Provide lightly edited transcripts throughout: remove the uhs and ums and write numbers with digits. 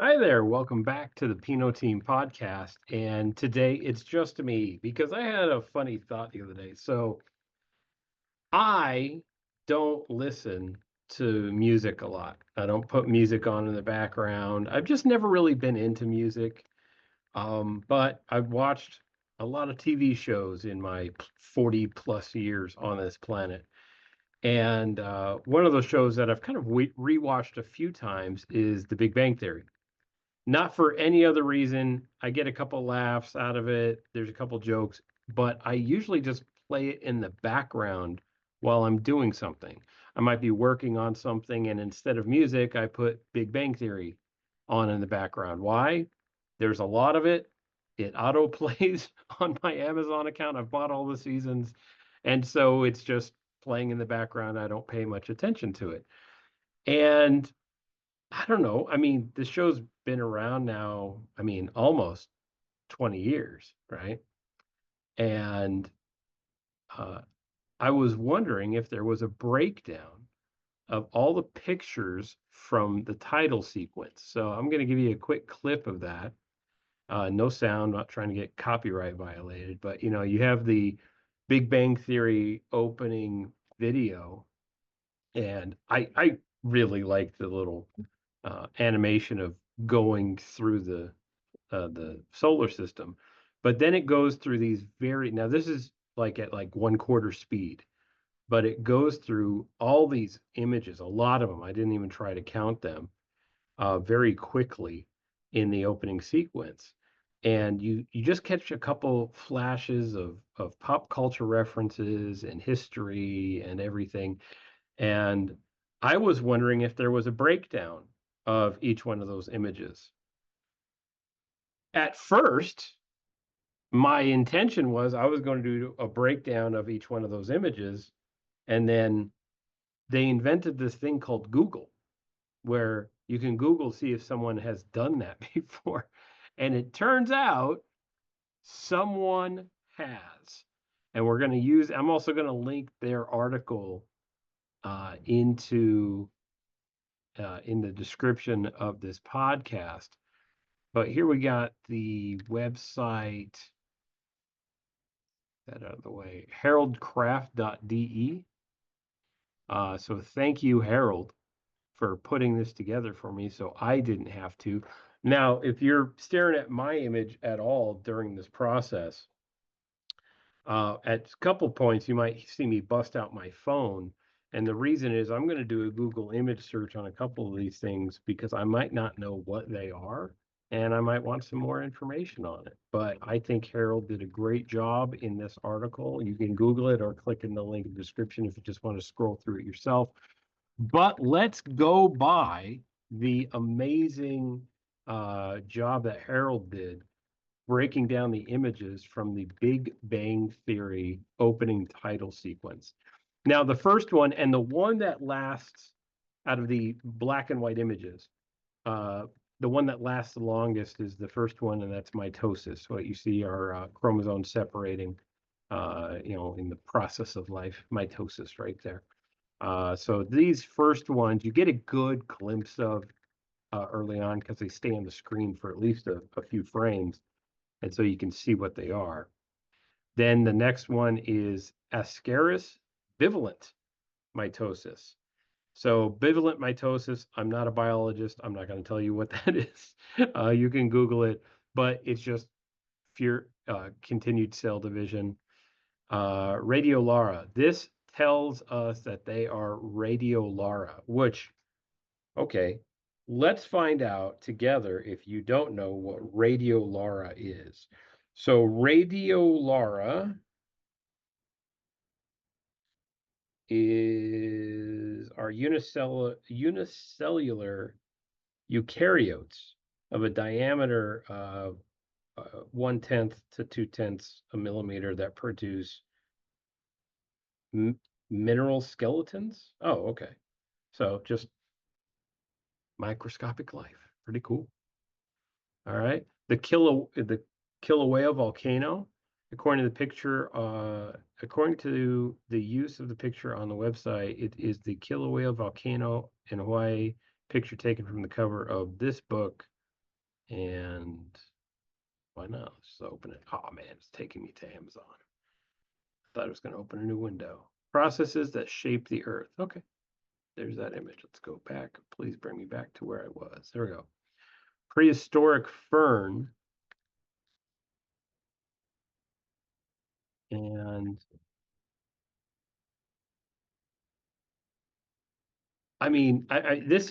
Hi there, welcome back to the Pino Team podcast. And today it's just me because I had a funny thought the other day. So I don't listen to music a lot. I don't put music on in the background. I've just never really been into music. But I've watched a lot of TV shows in my 40 plus years on this planet. And one of those shows that I've kind of rewatched a few times is The Big Bang Theory. Not for any other reason. I get a couple laughs out of it. There's a couple jokes, but I usually just play it in the background while I'm doing something. I might be working on something, and instead of music, I put Big Bang Theory on in the background. Why? There's a lot of it. It auto plays on my Amazon account. I've bought all the seasons. And so it's just playing in the background. I don't pay much attention to it. And I don't know. I mean, the show's been around now, I mean, almost 20 years, right? And uh, I was wondering if there was a breakdown of all the pictures from the title sequence. So I'm going to give you a quick clip of that. No sound, not trying to get copyright violated, but you have the Big Bang Theory opening video, and I really like the little animation of going through the solar system. But then it goes through these very now this is like at like one quarter speed, but it goes through all these images, a lot of them. I didn't even try to count them very quickly in the opening sequence. And you just catch a couple flashes of pop culture references and history and everything. And I was wondering if there was a breakdown of each one of those images. At first, my intention was I was going to do a breakdown of each one of those images, and then they invented this thing called Google, where you can Google see if someone has done that before. And it turns out someone has. And I'm also going to link their article into in the description of this podcast. But here we got the website, that out of the way, haroldcraft.de. So thank you, Harold, for putting this together for me so I didn't have to. Now, if you're staring at my image at all during this process, at a couple points you might see me bust out my phone. And the reason is I'm going to do a Google image search on a couple of these things because I might not know what they are and I might want some more information on it. But I think Harold did a great job in this article. You can Google it or click in the link in the description if you just want to scroll through it yourself. But let's go by the amazing job that Harold did breaking down the images from the Big Bang Theory opening title sequence. Now, the first one and the one that lasts out of the black and white images, uh, the one that lasts the longest is the first one, and that's mitosis. What you see are chromosomes separating, in the process of life, mitosis right there. So these first ones, you get a good glimpse of early on because they stay on the screen for at least a few frames, and so you can see what they are. Then the next one is ascaris bivalent mitosis. So bivalent mitosis, I'm not a biologist. I'm not going to tell you what that is. You can Google it, but it's just pure continued cell division. Radiolara. This tells us that they are radiolara, which, okay, let's find out together if you don't know what radiolara is. So radiolara is our unicellular eukaryotes of a diameter of 1/10 to 2/10 a millimeter that produce mineral skeletons. Oh, okay. So just microscopic life. Pretty cool. All right. The Kilauea volcano, according to the picture, according to the use of the picture on the website, it is the Kilauea volcano in Hawaii. Picture taken from the cover of this book And why not? Let's just open it. Oh man, it's taking me to Amazon. Thought it was going to open a new window. Processes that shape the earth. Okay, there's that image. Let's go back. Please bring me back to where I was. There we go. Prehistoric fern. And I mean, this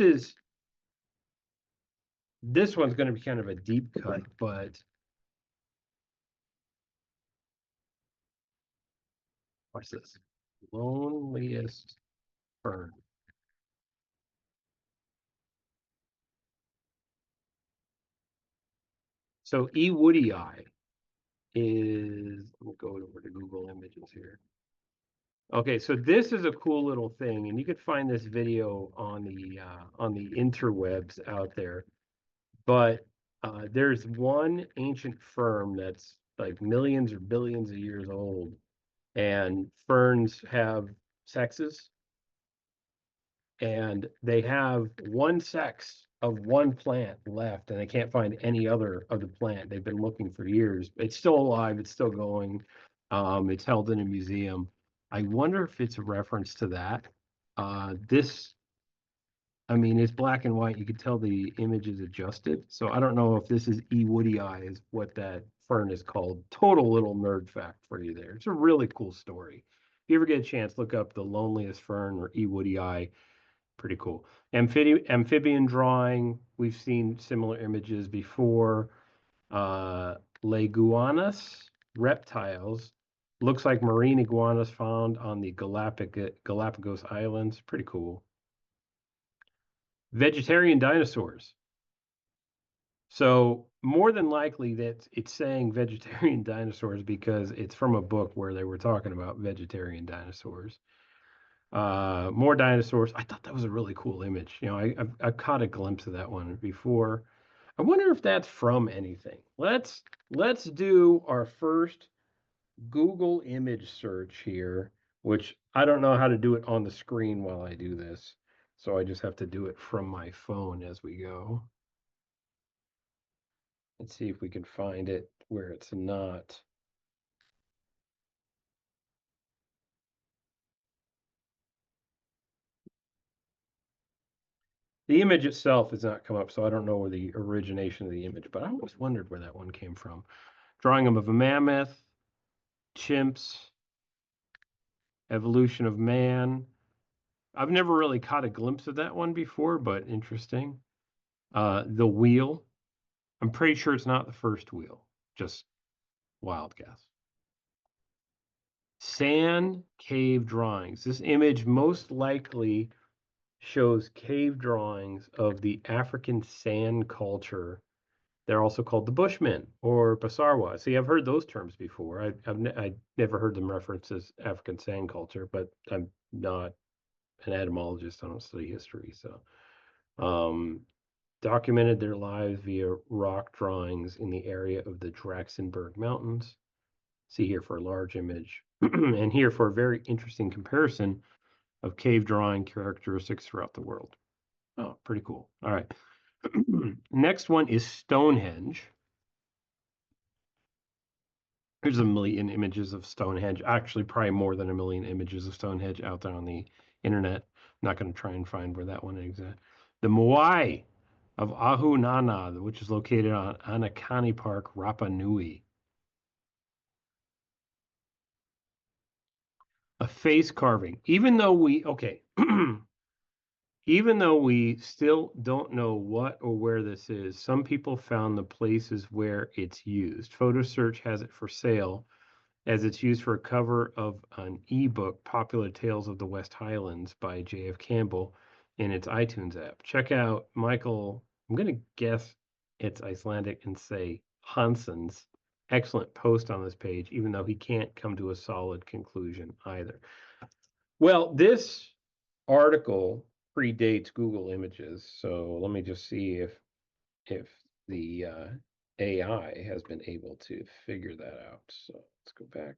one's going to be kind of a deep cut, but watch this. Loneliest fern. So E. woodii is, let me go over to Google Images here. Okay, so this is a cool little thing, and you could find this video on the interwebs out there. But there's one ancient fern that's like millions or billions of years old, and ferns have sexes, and they have one sex of one plant left, and they can't find any other of the plant. They've been looking for years. It's still alive. It's still going. It's held in a museum. I wonder if it's a reference to that. This, I mean, it's black and white. You can tell the image is adjusted. So I don't know if this is E. woodii is what that fern is called. Total little nerd fact for you there. It's a really cool story. If you ever get a chance, look up the loneliest fern or E. woodii. Pretty cool. Amphibian drawing. We've seen similar images before. Leguanus reptiles. Looks like marine iguanas found on the Galapagos Islands. Pretty cool. Vegetarian dinosaurs. So more than likely that it's saying vegetarian dinosaurs because it's from a book where they were talking about vegetarian dinosaurs. More dinosaurs. I thought that was a really cool image. You know, I've caught a glimpse of that one before. I wonder if that's from anything. Let's do our first Google image search here, which I don't know how to do it on the screen while I do this. So I just have to do it from my phone as we go. Let's see if we can find it where it's not. The image itself has not come up, so I don't know where the origination of the image, but I always wondered where that one came from. Drawing of a mammoth, chimps, evolution of man. I've never really caught a glimpse of that one before, but interesting. The wheel. I'm pretty sure it's not the first wheel, just wild guess. Sand cave drawings. This image most likely shows cave drawings of the African sand culture. They're also called the Bushmen or Basarwa. See, I've heard those terms before. I never heard them referenced as African sand culture, but I'm not an etymologist. I don't study history, so documented their lives via rock drawings in the area of the Draxenberg Mountains. See here for a large image, and here for a very interesting comparison of cave drawing characteristics throughout the world. Oh, pretty cool. All right. Next one is Stonehenge. There's a million images of Stonehenge. Actually, probably more than a million images of Stonehenge out there on the internet. I'm not going to try and find where that one is at. The Moai of Ahunana, which is located on Anakani Park, Rapa Nui. A face carving. Even though even though we still don't know what or where this is, some people found the places where it's used. Photo Search has it for sale as it's used for a cover of an ebook, Popular Tales of the West Highlands by J.F. Campbell, in its iTunes app. Check out Michael, I'm going to guess it's Icelandic and say Hansen's excellent post on this page, even though he can't come to a solid conclusion either. Well, this article predates Google Images, so let me just see if the AI has been able to figure that out. So let's go back.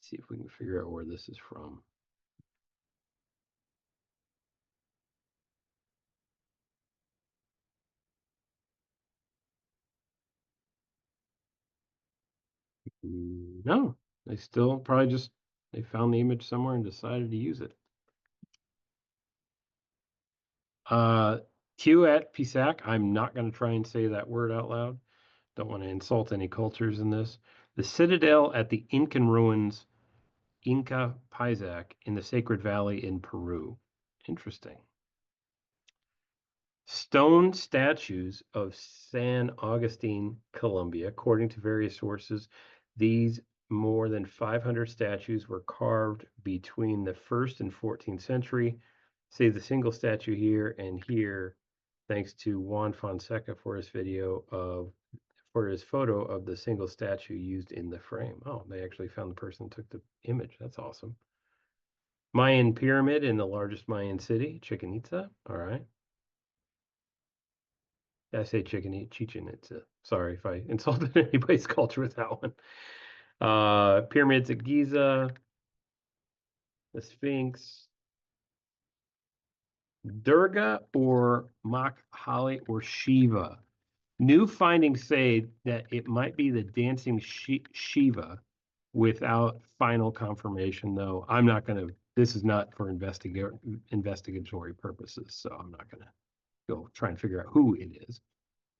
See if we can figure out where this is from. No, they still probably just they found the image somewhere and decided to use it. Uh, Q at Pisac. I'm not going to try and say that word out loud. Don't want to insult any cultures in this. The citadel at the Incan ruins, Inca Pisac, in the Sacred Valley in Peru. Interesting. Stone statues of San Augustine, Colombia. According to various sources, these more than 500 statues were carved between the 1st and 14th century. See the single statue here and here, thanks to Juan Fonseca for his photo of the single statue used in the frame. Oh, they actually found the person who took the image. That's awesome. Mayan pyramid in the largest Mayan city, Chichen Itza. All right. I say Chichen Itza. Sorry if I insulted anybody's culture with that one. Pyramids at Giza, the Sphinx, Durga or Makhali or Shiva. New findings say that it might be the dancing Shiva without final confirmation, though. I'm not going to, this is not for investigatory purposes, so I'm not going to go try and figure out who it is.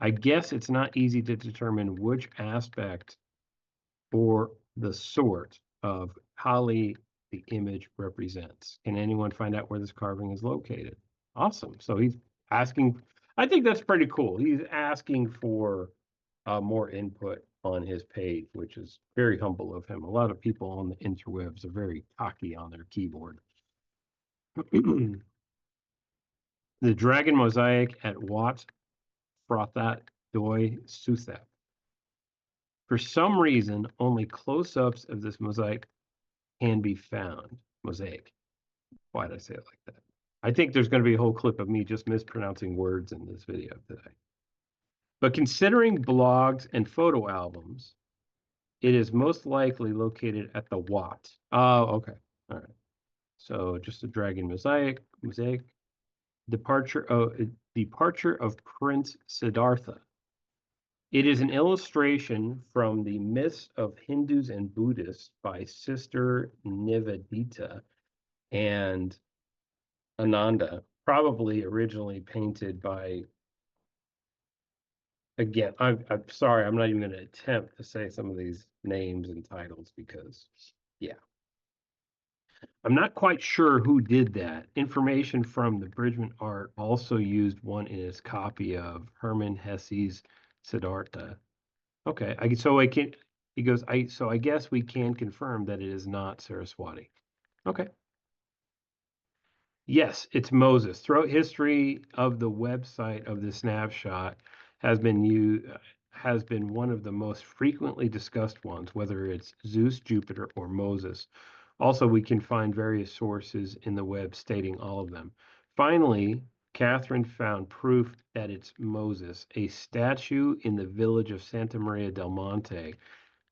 I guess it's not easy to determine which aspect or the sort of Kali the image represents. Can anyone find out where this carving is located? Awesome. So he's asking, I think that's pretty cool. He's asking for more input on his page, which is very humble of him. A lot of people on the interwebs are very cocky on their keyboard. The dragon mosaic at Wat Frothat Doi Suthep. For some reason, only close-ups of this mosaic can be found. Mosaic. Why did I say it like that? I think there's going to be a whole clip of me just mispronouncing words in this video today. But considering blogs and photo albums, it is most likely located at the Wat. Oh, okay. All right. So just a dragon mosaic. Departure of Prince Siddhartha. It is an illustration from the Myths of Hindus and Buddhists by Sister Nivedita and Ananda, probably originally painted by, again, I'm sorry, I'm not even going to attempt to say some of these names and titles because, yeah. I'm not quite sure who did that. Information from the Bridgman art also used one in his copy of Hermann Hesse's Siddhartha. Okay, so I can, he goes, so I guess we can confirm that it is not Saraswati. Okay. Yes, it's Moses. Throughout history of the website of the snapshot has been one of the most frequently discussed ones, whether it's Zeus, Jupiter, or Moses. Also, we can find various sources in the web stating all of them. Finally, Catherine found proof that it's Moses, a statue in the village of Santa Maria del Monte.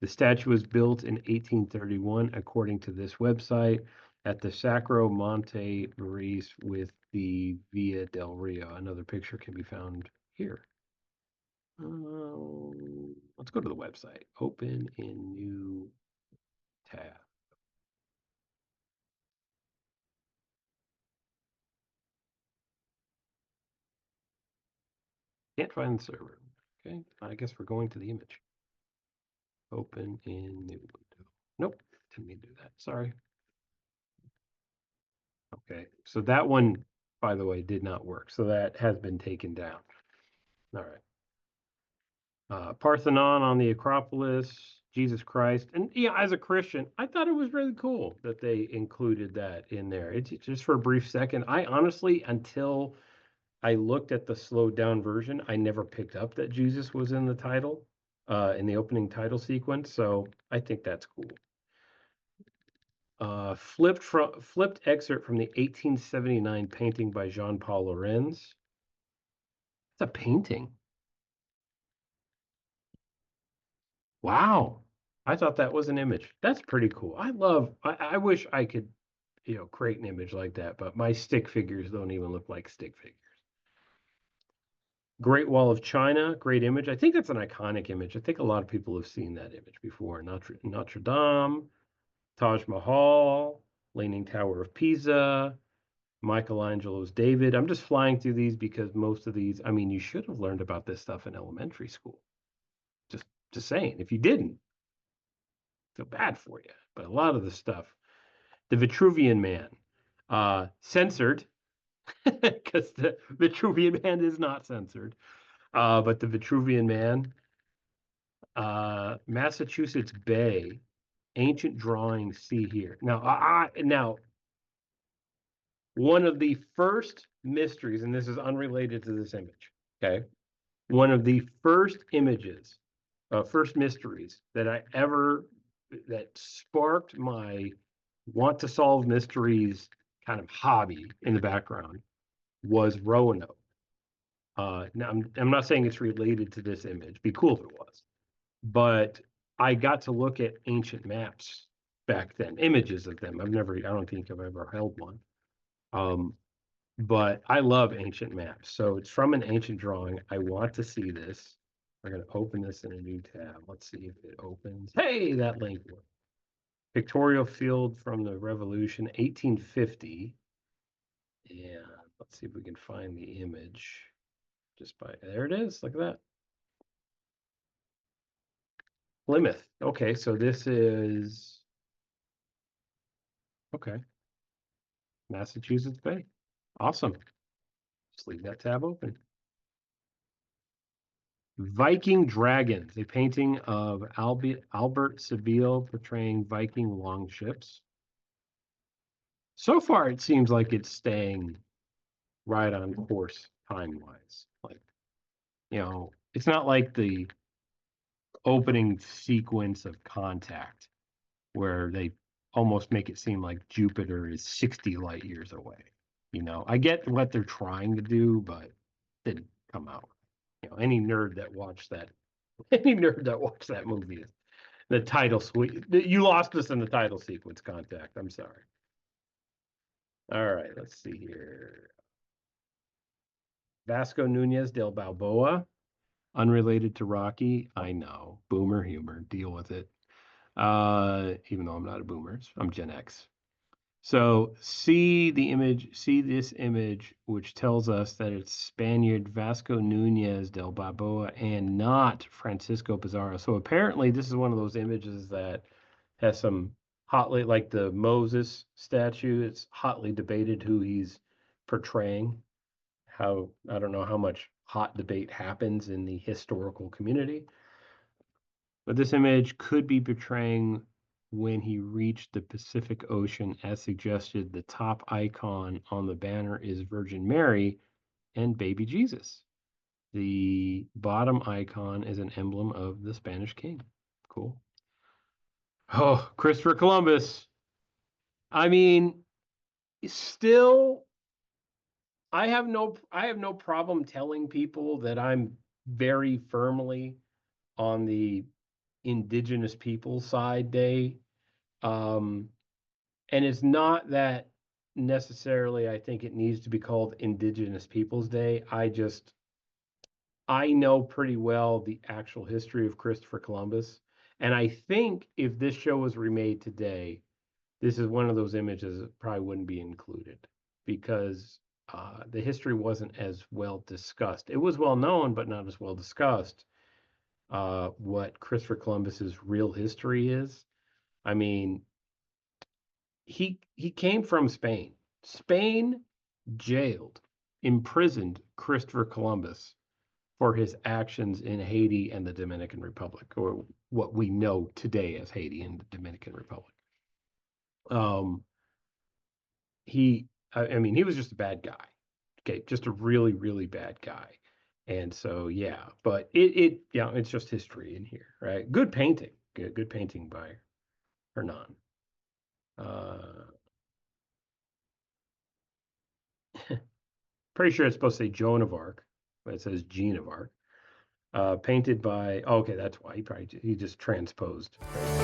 The statue was built in 1831, according to this website, at the Sacro Monte Maris with the Via del Rio. Another picture can be found here. Let's go to the website. Open in new tab. Can't find the server. Okay, I guess we're going to the image. Open in new window. Nope, didn't mean to do that. Sorry. Okay, so that one, by the way, did not work. So that has been taken down. All right. Parthenon on the Acropolis, Jesus Christ. And yeah, as a Christian, I thought it was really cool that they included that in there. It's just for a brief second. I honestly, until I looked at the slowed down version, I never picked up that Jesus was in the title, in the opening title sequence. So I think that's cool. Flipped excerpt from the 1879 painting by Jean-Paul Lorenz. It's a painting. Wow. I thought that was an image. That's pretty cool. I wish I could, create an image like that, but my stick figures don't even look like stick figures. Great Wall of China, great image. I think that's an iconic image. I think a lot of people have seen that image before. Notre Dame, Taj Mahal, Leaning Tower of Pisa, Michelangelo's David. I'm just flying through these because most of these, I mean, you should have learned about this stuff in elementary school. Just just saying. If you didn't, I feel bad for you. But a lot of the stuff, the Vitruvian Man, censored because the Vitruvian Man is not censored. But the Vitruvian Man, Massachusetts Bay, ancient drawings. See here. Now one of the first mysteries, and this is unrelated to this image. Okay, one of the first images, first mysteries that I ever that sparked my want to solve mysteries kind of hobby in the background was Roanoke. Now I'm not saying it's related to this image. Be cool if it was, but I got to look at ancient maps back then, images of them. I don't think I've ever held one. Um, but I love ancient maps. So it's from an ancient drawing. I want to see this. We're going to open this in a new tab. Let's see if it opens. Hey, that link worked. Pictorial field from the Revolution, 1850. And let's see if we can find the image just by there it is. Look at that. Plymouth. Okay, so this is okay. Massachusetts Bay. Awesome. Just leave that tab open. Viking Dragons, a painting of Albert Seville portraying Viking longships. So far, it seems like it's staying right on course time-wise. Like, it's not like the opening sequence of Contact where they almost make it seem like Jupiter is 60 light years away. I get what they're trying to do, but it didn't come out. Any nerd that watched that, any nerd that watched that movie, the title suite, you lost us in the title sequence. Contact. I'm sorry. All right, let's see here. Vasco Nunez del Balboa, unrelated to Rocky. I know, boomer humor. Deal with it. Even though I'm not a boomer, I'm Gen X. So see this image, which tells us that it's Spaniard Vasco Nunez del Balboa and not Francisco Pizarro. So apparently this is one of those images that has some hotly, like the Moses statue, it's hotly debated who he's portraying. I don't know how much hot debate happens in the historical community. But this image could be portraying when he reached the Pacific Ocean, as suggested. The top icon on the banner is Virgin Mary and baby Jesus. The bottom icon is an emblem of the Spanish king. Cool. Oh, Christopher Columbus. I mean, still, I have no problem telling people that I'm very firmly on the indigenous people side day. Um, and it's not that necessarily I think it needs to be called Indigenous Peoples Day. I know pretty well the actual history of Christopher Columbus. And I think if this show was remade today, this is one of those images that probably wouldn't be included because the history wasn't as well discussed. It was well known, but not as well discussed. What Christopher Columbus's real history is. I mean, he came from Spain. Spain jailed, imprisoned Christopher Columbus for his actions in Haiti and the Dominican Republic, or what we know today as Haiti and the Dominican Republic. Um, I mean, he was just a bad guy. Okay, just a really, really bad guy. And so, yeah, but it's just history in here, right? Good painting, good painting by Hernan. Uh, Pretty sure it's supposed to say Joan of Arc, but it says Jean of Arc. painted by. Oh, okay, that's why he just transposed. Right?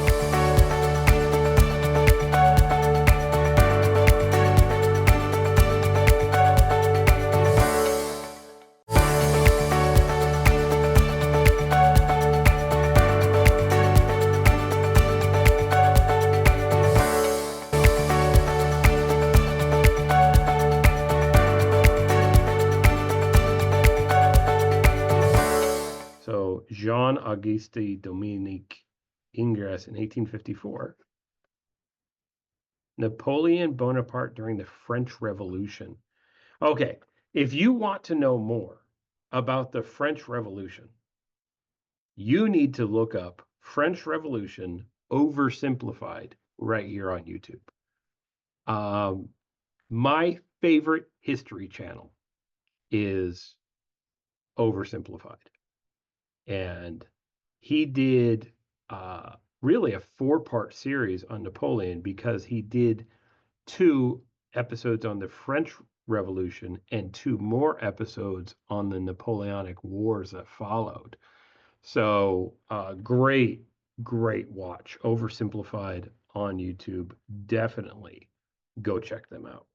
So Jean-Auguste Dominique Ingres in 1854. Napoleon Bonaparte during the French Revolution. Okay, if you want to know more about the French Revolution, you need to look up French Revolution oversimplified right here on YouTube. My favorite history channel is Oversimplified. And he did really a 4-part series on Napoleon because he did 2 episodes on the French Revolution and 2 more episodes on the Napoleonic Wars that followed. So great watch. Oversimplified on YouTube. Definitely go check them out.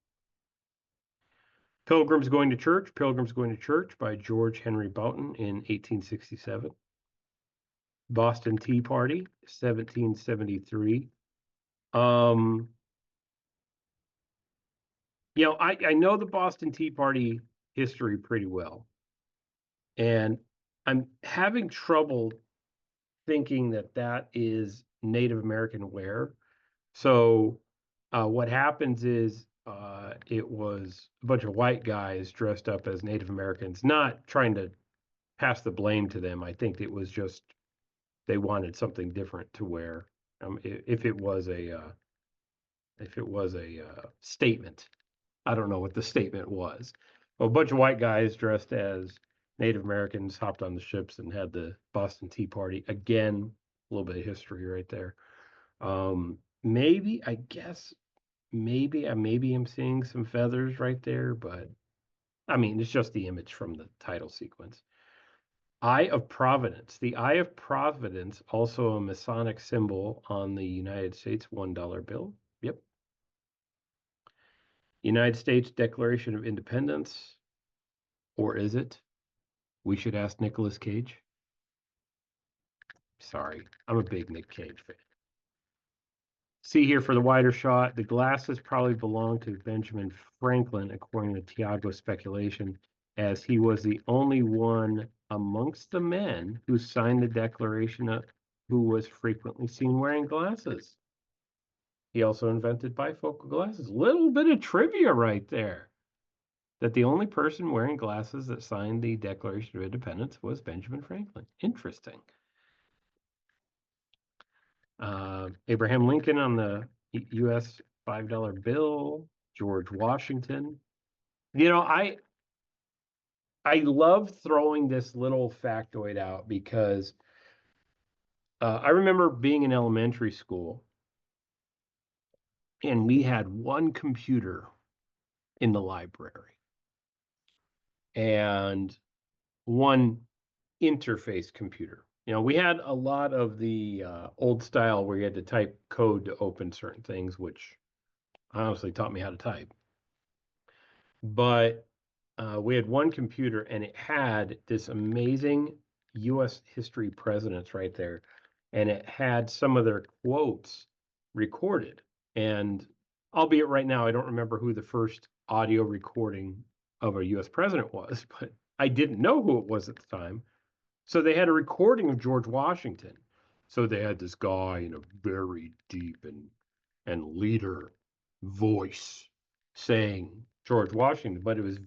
Pilgrims Going to Church by George Henry Boughton in 1867. Boston Tea Party, 1773. I know the Boston Tea Party history pretty well, and I'm having trouble thinking that is Native American wear. So what happens is it was a bunch of white guys dressed up as Native Americans, not trying to pass the blame to them. I think it was just they wanted something different to wear. If it was a statement, I don't know what the statement was. Well, a bunch of white guys dressed as Native Americans hopped on the ships and had the Boston Tea Party. Again, a little bit of history right there. Maybe I guess maybe I'm seeing some feathers right there, but I mean it's just the image from the title sequence. Eye of Providence. The Eye of Providence, also a Masonic symbol on the United States $1 bill. Yep. United States Declaration of Independence. Or is it? We should ask Nicolas Cage. Sorry, I'm a big Nick Cage fan. See here for the wider shot, the glasses probably belong to Benjamin Franklin, according to Tiago's speculation, as he was the only one amongst the men who signed the Declaration who was frequently seen wearing glasses. He also invented bifocal glasses. Little bit of trivia right there. That the only person wearing glasses that signed the Declaration of Independence was Benjamin Franklin. Interesting. Abraham Lincoln on the U.S. $5 bill. George Washington. I love throwing this little factoid out because I remember being in elementary school and we had one computer in the library and one interface computer. We had a lot of the old style where you had to type code to open certain things, which honestly taught me how to type. But we had one computer and it had this amazing U.S. history presidents right there. And it had some of their quotes recorded. And albeit right now, I don't remember who the first audio recording of a U.S. president was, but I didn't know who it was at the time. So they had a recording of George Washington. So they had this guy in a very deep and leader voice saying George Washington, but it was a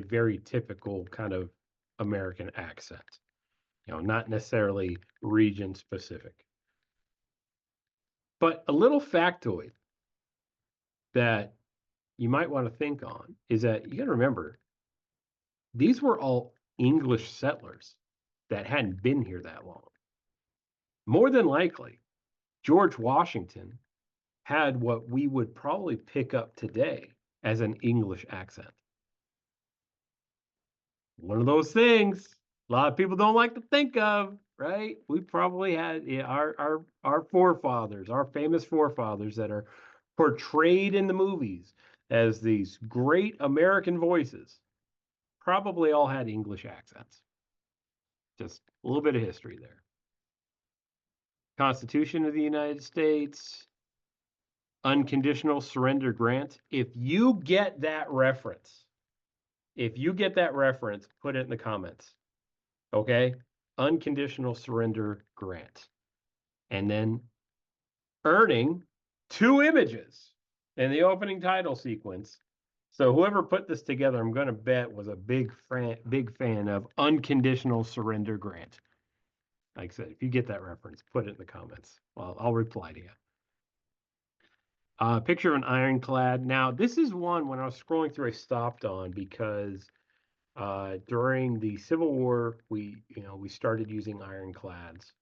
very typical kind of American accent. Not necessarily region specific. But a little factoid that you might want to think on is that you got to remember these were all English settlers that hadn't been here that long. More than likely, George Washington had what we would probably pick up today as an English accent. One of those things. A lot of people don't like to think of, right? We probably had, yeah, our forefathers, our famous forefathers that are portrayed in the movies as these great American voices, probably all had English accents. Just a little bit of history there. Constitution of the United States, unconditional surrender grant. If you get that reference, put it in the comments. Okay? Unconditional surrender grant. And then earning 2 images in the opening title sequence. So whoever put this together, I'm going to bet was a big fan of unconditional surrender grant. Like I said, if you get that reference, put it in the comments. Well, I'll reply to you. Picture of an ironclad. Now, this is one when I was scrolling through, I stopped on because during the Civil War, we started using ironclads,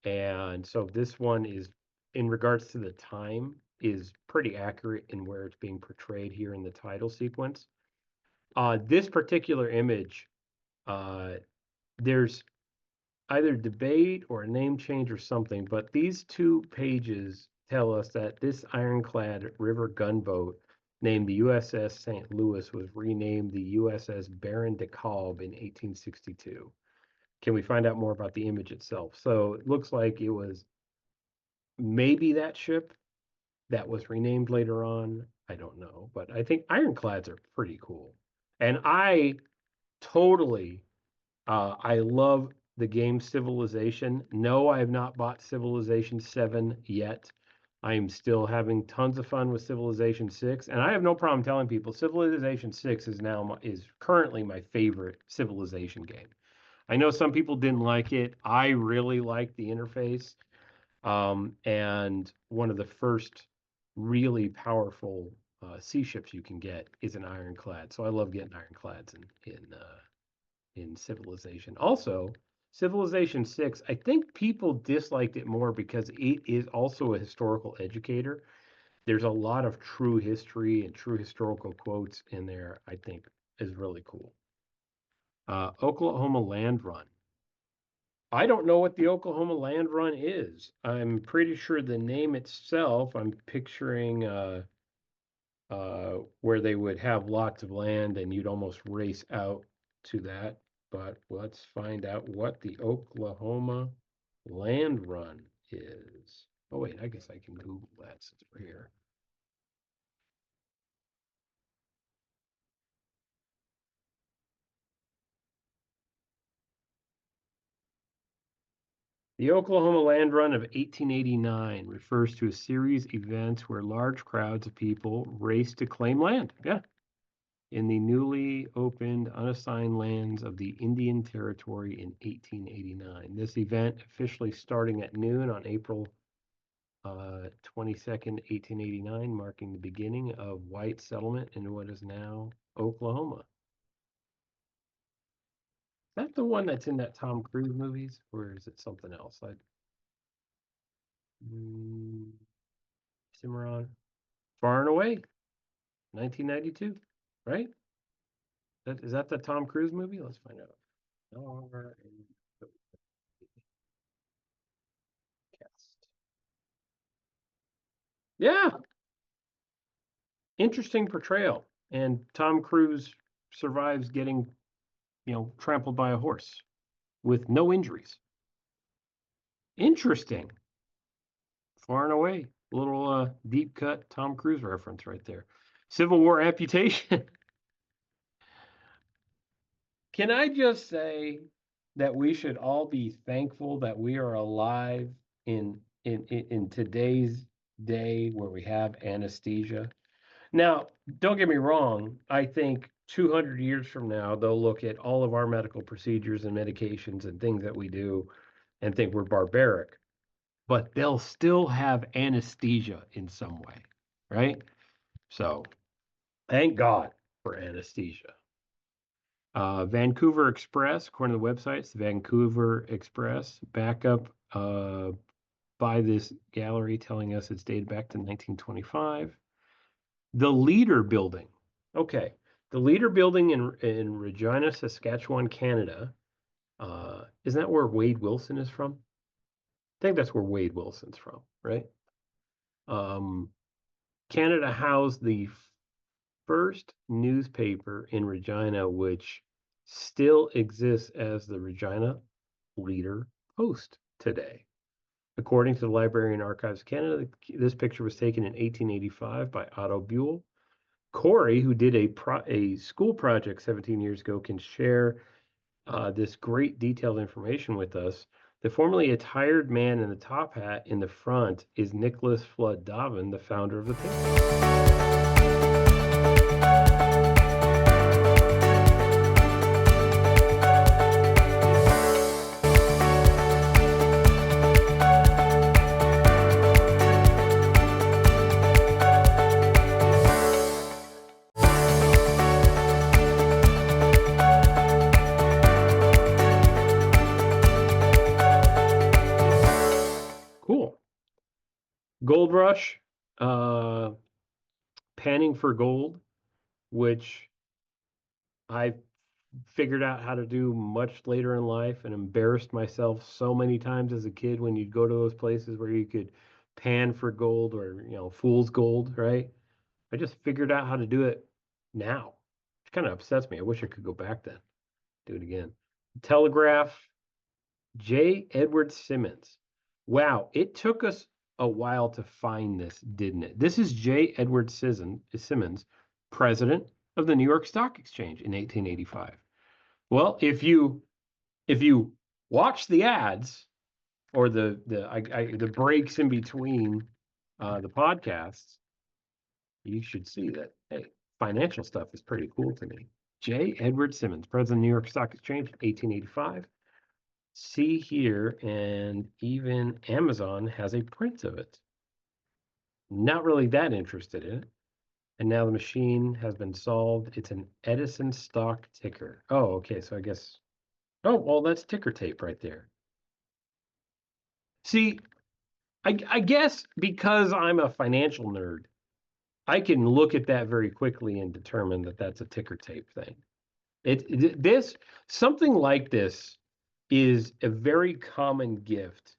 and so this one is, in regards to the time, is pretty accurate in where it's being portrayed here in the title sequence. This particular image, uh, there's either debate or a name change or something, but these 2 pages tell us that this ironclad river gunboat named the USS St. Louis was renamed the USS Baron de Kalb in 1862. Can we find out more about the image itself? So it looks like it was maybe that ship that was renamed later on. I don't know, but I think ironclads are pretty cool. And I totally I love the game Civilization. No, I have not bought Civilization 7 yet. I am still having tons of fun with Civilization 6, and I have no problem telling people Civilization 6 is currently my favorite Civilization game. I know some people didn't like it. I really like the interface. And one of the first really powerful sea ships you can get is an ironclad. So I love getting ironclads in Civilization. Also, Civilization 6, I think people disliked it more because it is also a historical educator. There's a lot of true history and true historical quotes in there, I think is really cool. Oklahoma Land Run. I don't know what the Oklahoma Land Run is. I'm pretty sure the name itself, I'm picturing where they would have lots of land and you'd almost race out to that. But let's find out what the Oklahoma Land Run is. Oh, wait, I guess I can Google that since we're here. The Oklahoma Land Run of 1889 refers to a series of events where large crowds of people raced to claim land. Yeah. In the newly opened unassigned lands of the Indian Territory in 1889. This event, officially starting at noon on April 22nd, 1889, marking the beginning of white settlement in what is now Oklahoma. Is that the one that's in that Tom Cruise movies, or is it something else? Cimarron, Far and Away, 1992, right? Is that the Tom Cruise movie? Let's find out. Yeah, interesting portrayal. And Tom Cruise survives getting, trampled by a horse with no injuries. Interesting. Far and away. A little deep cut Tom Cruise reference right there. Civil War amputation. Can I just say that we should all be thankful that we are alive in today's day where we have anesthesia? Now, don't get me wrong. I think 200 years from now, they'll look at all of our medical procedures and medications and things that we do and think we're barbaric, but they'll still have anesthesia in some way, right? So thank God for anesthesia. Vancouver Express, according to the website, it's the Vancouver Express backup by this gallery telling us it's dated back to 1925. The Leader Building. Okay. The Leader Building in Regina, Saskatchewan, Canada Isn't that where Wade Wilson is from? I think that's where Wade Wilson's from, right? Um, Canada housed the first newspaper in Regina, which still exists as the Regina Leader Post today. According to the Library and Archives of Canada, this picture was taken in 1885 by Otto Buell. Corey, who did a school project 17 years ago, can share this great detailed information with us. The formerly attired man in the top hat in the front is Nicholas Flood Dobbin, the founder of the paper. Cool. Gold Rush, panning for gold, which I figured out how to do much later in life and embarrassed myself so many times as a kid when you'd go to those places where you could pan for gold or, fool's gold, right? I just figured out how to do it now. Which kind of upsets me. I wish I could go back then, do it again. Telegraph, J. Edward Simmons. Wow, it took us a while to find this, didn't it? This is J. Edward Simmons, president of the New York Stock Exchange in 1885. Well, if you watch the ads or the breaks in between the podcasts, you should see that, hey, financial stuff is pretty cool to me. J. Edward Simmons, president of the New York Stock Exchange, 1885. See here, and even Amazon has a print of it. Not really that interested in it. And now the machine has been solved. It's an Edison stock ticker. Oh, okay. So I guess, oh, well, that's ticker tape right there. See, I guess because I'm a financial nerd, I can look at that very quickly and determine that that's a ticker tape thing. Something like this is a very common gift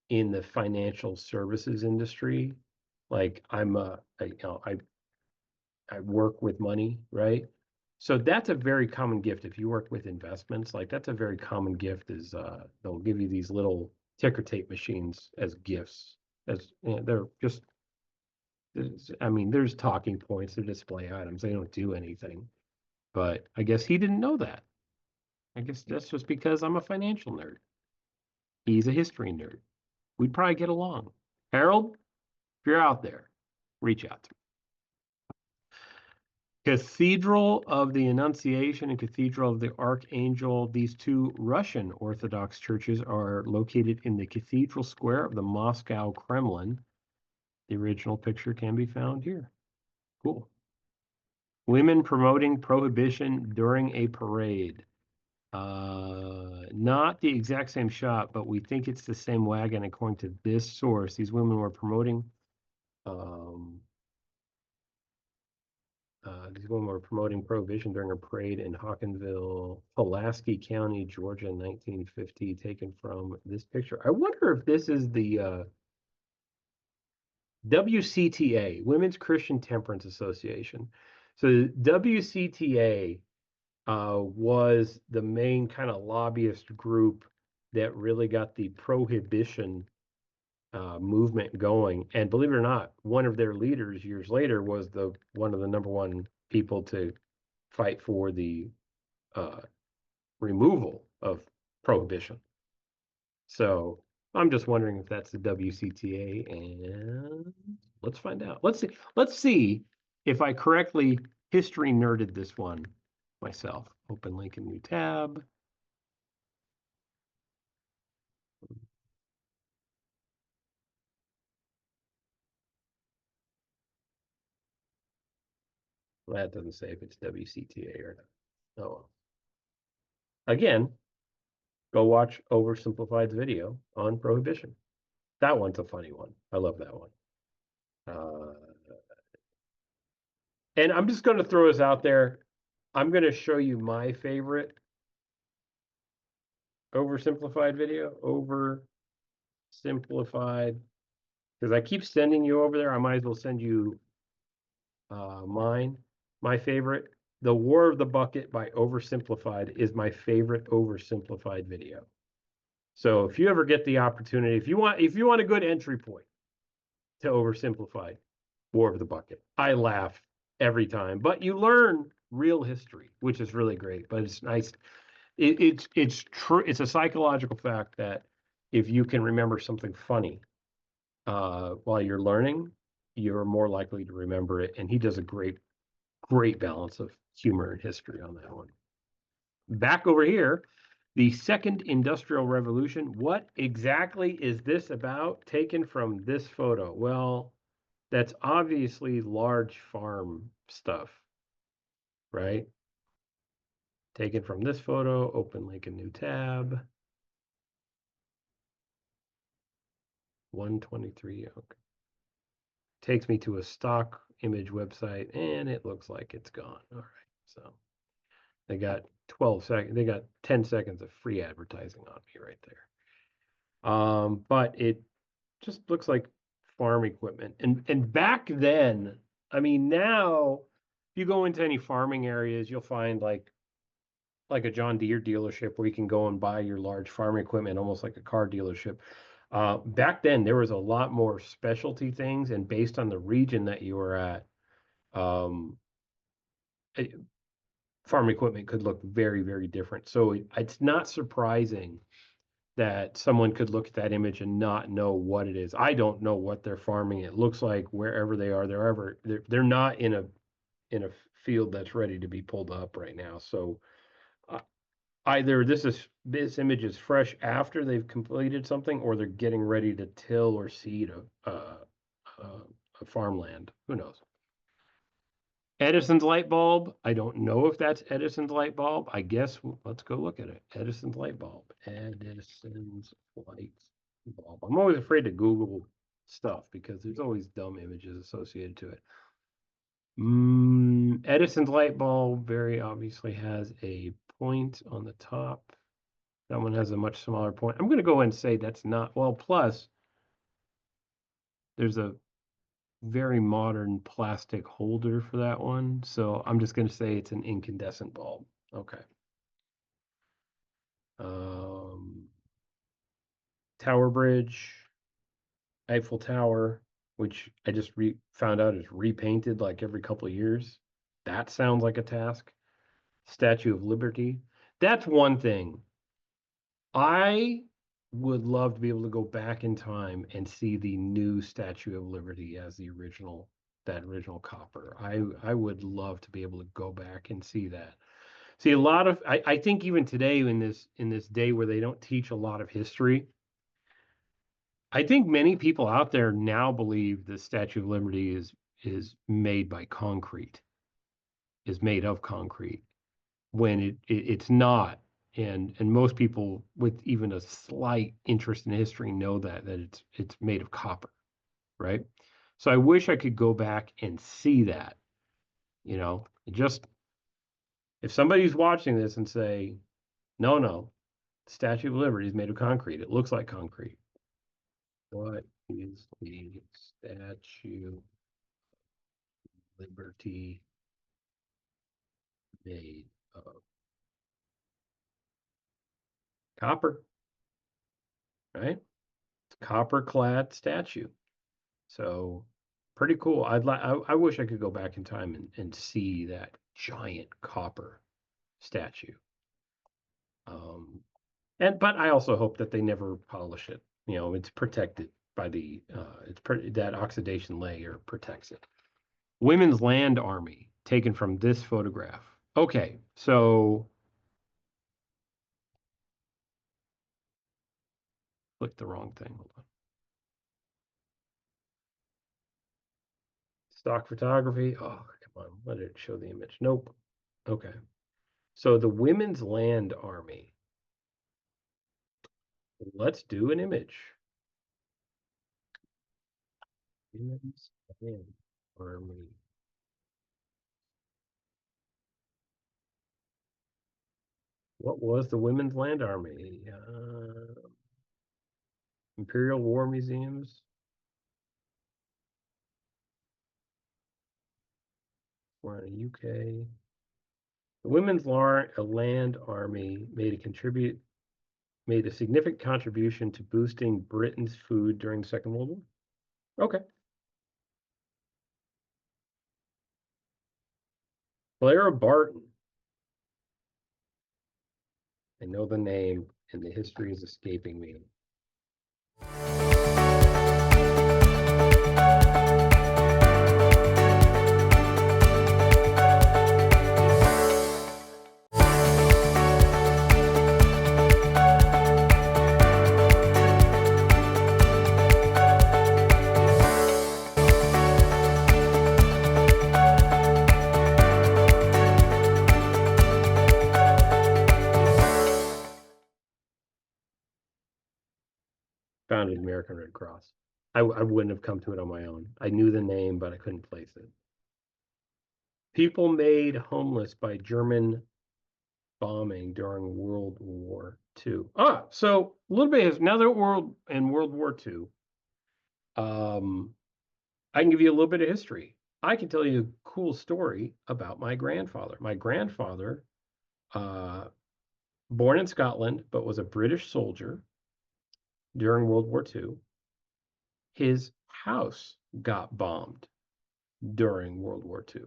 in the financial services industry. Like I work with money, right? So that's a very common gift. If you work with investments, like that's a very common gift is they'll give you these little ticker tape machines as gifts. They're just, I mean, there's talking points, they're display items. They don't do anything. But I guess he didn't know that. I guess that's just because I'm a financial nerd. He's a history nerd. We'd probably get along. Harold, if you're out there, reach out to me. Cathedral of the Annunciation and Cathedral of the Archangel. These two Russian Orthodox churches are located in the Cathedral Square of the Moscow Kremlin. The original picture can be found here. Cool. Women promoting prohibition during a parade. Not the exact same shot, but we think it's the same wagon according to this source. These women were promoting these women were promoting prohibition during a parade in Hawkinsville, Pulaski County, Georgia, in 1950, taken from this picture. I wonder if this is the WCTA, Women's Christian Temperance Association. So WCTA was the main kind of lobbyist group that really got the prohibition movement going. And believe it or not, one of their leaders years later was one of the number one people to fight for the removal of prohibition. So I'm just wondering if that's the WCTA, and let's find out. Let's see if I correctly history nerded this one myself. Open link in new tab. Well, that doesn't say if it's WCTA or not. Oh, again, go watch Oversimplified's video on prohibition. That one's a funny one. I love that one. And I'm just going to throw this out there. I'm going to show you my favorite Oversimplified video? Oversimplified. Because I keep sending you over there. I might as well send you mine. My favorite, The War of the Bucket by Oversimplified is my favorite oversimplified video. So if you ever get the opportunity, if you want a good entry point to oversimplified, War of the Bucket. I laugh every time, but you learn real history, which is really great. But it's nice. It's true. It's a psychological fact that if you can remember something funny while you're learning, you're more likely to remember it. And he does a great balance of humor and history on that one. Back over here, the second industrial revolution. What exactly is this about? Taken from this photo. Well, that's obviously large farm stuff, right? Taken from this photo, open link a new tab. 123, okay. Takes me to a stock image website and it looks like it's gone. All right, so they got 12 seconds, they got 10 seconds of free advertising on me right there. But it just looks like farm equipment. And back then, I mean, now if you go into any farming areas, you'll find like a John Deere dealership where you can go and buy your large farm equipment, almost like a car dealership. Back then, there was a lot more specialty things, and based on the region that you were at, um, it- farm equipment could look very, very different. So it's not surprising that someone could look at that image and not know what it is. I don't know what they're farming. It looks like wherever they are, they're not in a field that's ready to be pulled up right now. So uh, either this image is fresh after they've completed something, or they're getting ready to till or seed a farmland. Who knows? Edison's light bulb. I don't know if that's Edison's light bulb. I guess let's go look at it. Edison's light bulb. Edison's light bulb. I'm always afraid to Google stuff because there's always dumb images associated to it. Edison's light bulb very obviously has a point on the top. That one has a much smaller point. I'm going to go and say that's not, well, plus there's a very modern plastic holder for that one. So I'm just going to say it's an incandescent bulb. Okay. Um, Tower Bridge, Eiffel Tower, which I just found out is repainted like every couple of years. That sounds like a task. Statue of Liberty. That's one thing. I would love to be able to go back in time and see the new Statue of Liberty as that original copper. I would love to be able to go back and see that. See a lot of I think even today in this day where they don't teach a lot of history, I think many people out there now believe the Statue of Liberty is made by concrete, is made of concrete when it's not. And most people with even a slight interest in history know that it's made of copper, right? So I wish I could go back and see that, just if somebody's watching this and say, no, the Statue of Liberty is made of concrete. It looks like concrete. What is the Statue of Liberty made of? Copper, right? Copper clad statue. So pretty cool. I wish I could go back in time and see that giant copper statue. Um, but I also hope that they never polish it. It's protected by that oxidation layer protects it. Women's Land Army, taken from this photograph. Okay, so click the wrong thing. Hold on. Stock photography. Oh, come on. Let it show the image. Nope. Okay. So the Women's Land Army. Let's do an image. Women's Land Army. I. 'Cause What was the Women's Land Army? Imperial War Museums. We're in the UK. The Land Army made a significant contribution to boosting Britain's food during the Second World War. Okay. Clara Barton. I know the name, and the history is escaping me. Founded American Red Cross. I wouldn't have come to it on my own. I knew the name, but I couldn't place it. People made homeless by German bombing during World War II. So a little bit is now that World War II. I can give you a little bit of history. I can tell you a cool story about my grandfather. My grandfather, uh, born in Scotland, but was a British soldier during World War II. His house got bombed during World War II.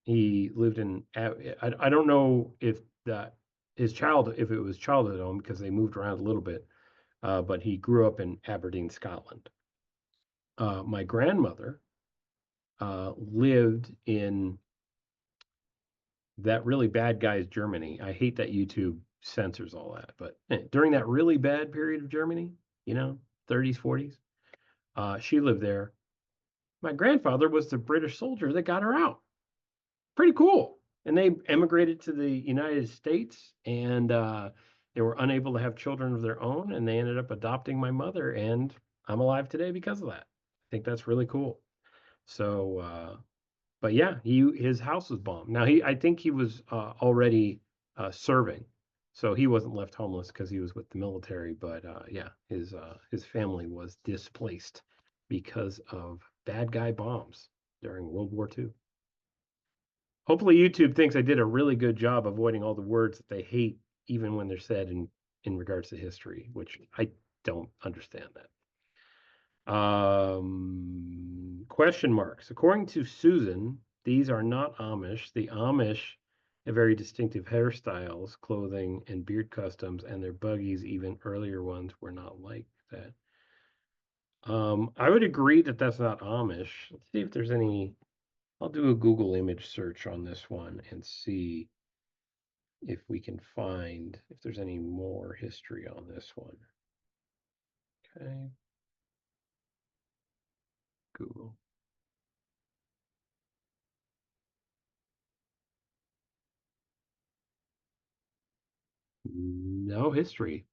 He lived in, I don't know if if it was childhood home because they moved around a little bit, but he grew up in Aberdeen, Scotland. My grandmother lived in that really bad guy's Germany. I hate that YouTube censors all that, but during that really bad period of Germany, 30s, 40s, she lived there. My grandfather was the British soldier that got her out. Pretty cool. And they emigrated to the United States, and they were unable to have children of their own, and they ended up adopting my mother, and I'm alive today because of that. I think that's really cool. So, but yeah, his house was bombed. Now I think he was already serving, so he wasn't left homeless because he was with the military. But yeah, his family was displaced because of bad guy bombs during World War II. Hopefully, YouTube thinks I did a really good job avoiding all the words that they hate, even when they're said in regards to history, which I don't understand that. Question marks. According to Susan, these are not Amish. The Amish have very distinctive hairstyles, clothing, and beard customs, and their buggies, even earlier ones, were not like that. I would agree that that's not Amish. Let's see if there's any. I'll do a Google image search on this one and see if we can find if there's any more history on this one. Okay. Google. No history.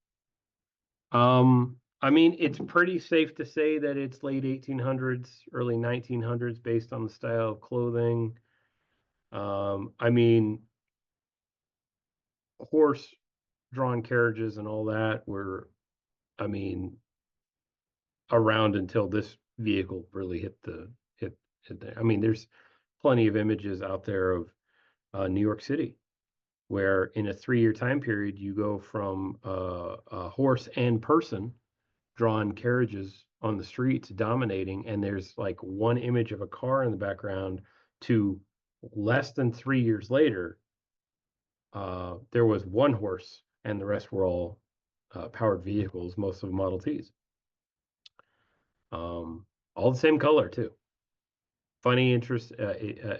I mean, it's pretty safe to say that it's late 1800s, early 1900s based on the style of clothing. I mean, horse-drawn carriages and all that were, I mean, around until this vehicle really hit there. I mean, there's plenty of images out there of New York City, where in a 3-year time period, you go from a horse and person drawn carriages on the streets dominating, and there's like one image of a car in the background to less than 3 years later, there was one horse and the rest were all powered vehicles, most of them Model Ts. All the same color too.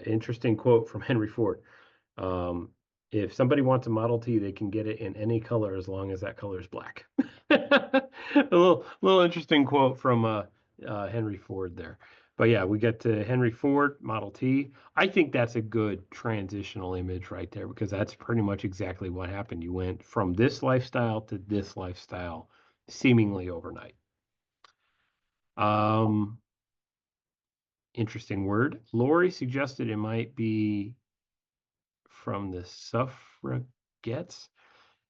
Interesting quote from Henry Ford. Um, if somebody wants a Model T, they can get it in any color as long as that color is black. A little interesting quote from Henry Ford there. But yeah, we get to Henry Ford Model T. I think that's a good transitional image right there because that's pretty much exactly what happened. You went from this lifestyle to this lifestyle seemingly overnight. Um, Interesting word. Lori suggested it might be from the suffragettes.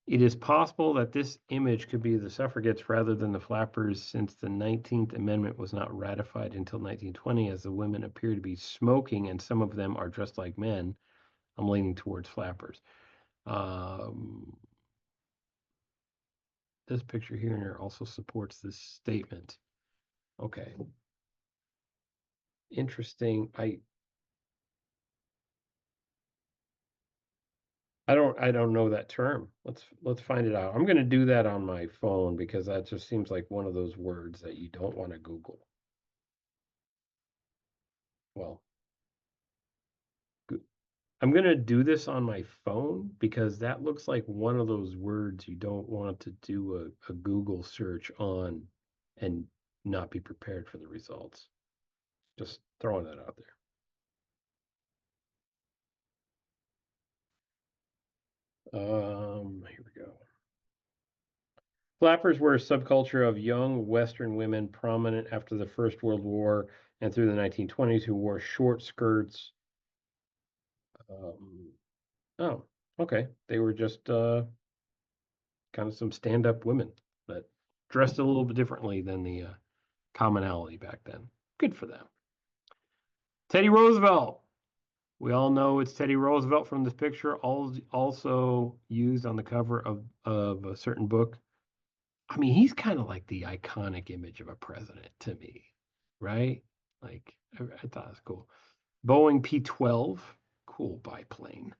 It is possible that this image could be the suffragettes rather than the flappers, since the 19th Amendment was not ratified until 1920, as the women appear to be smoking and some of them are dressed like men. I'm leaning towards flappers. This picture here also supports this statement. Okay. Interesting. I don't know that term. Let's find it out. I'm going to do that on my phone because that just seems like one of those words that you don't want to Google. Well, I'm going to do this on my phone because that looks like one of those words you don't want to do a Google search on and not be prepared for the results. Just throwing that out there. Here we go. Flappers were a subculture of young Western women prominent after the First World War and through the 1920s who wore short skirts. Oh, okay. They were just kind of some stand-up women that dressed a little bit differently than the commonality back then. Good for them. Teddy Roosevelt. We all know it's Teddy Roosevelt from this picture, also used on the cover of a certain book. I mean, he's kind of like the iconic image of a president to me, right? Like, I thought it was cool. Boeing P-12, cool biplane.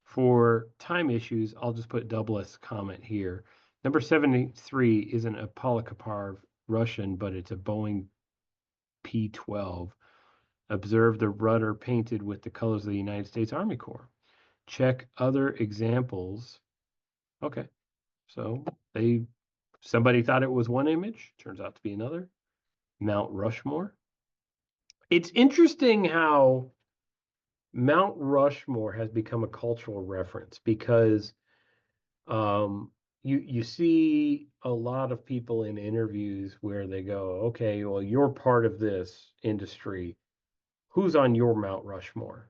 For time issues, I'll just put double S comment here. Number 73 isn't a Polikarpov Russian, but it's a Boeing P-12. Observe the rudder painted with the colors of the United States Army Corps. Check other examples. Okay, so somebody thought it was one image, turns out to be another. Mount Rushmore. It's interesting how Mount Rushmore has become a cultural reference because you see a lot of people in interviews where they go, okay, well, you're part of this industry. Who's on your Mount Rushmore?